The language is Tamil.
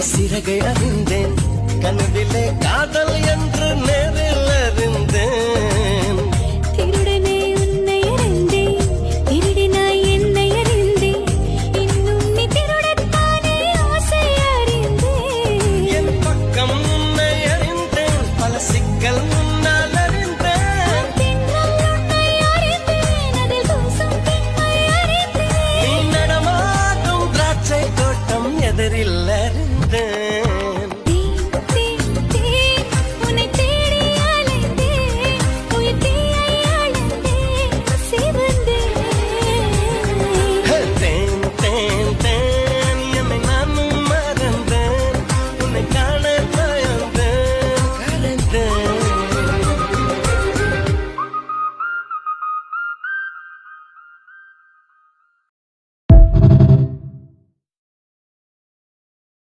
சிறகை அறிந்தேன் கனவிலே காதல் என்று நேரில் அறிந்தேன் திருடனே உன்னை அறிந்தேன் திருடினாய் என்னை அறிந்தேன் இன்னும் நீ திருடத்தானே ஆசை அறிந்தேன் என் பக்கம் உன்னை அறிந்தேன் பல சிக்கல் முன்னால் அறிந்தேன் திங்கள் உன்னை அறிந்தேன் அதில் தூசம் பெண்மை அறிந்தேன் நீ நடமாடும் திராட்சை தோட்டம் எதிரில் அறிந்தேன்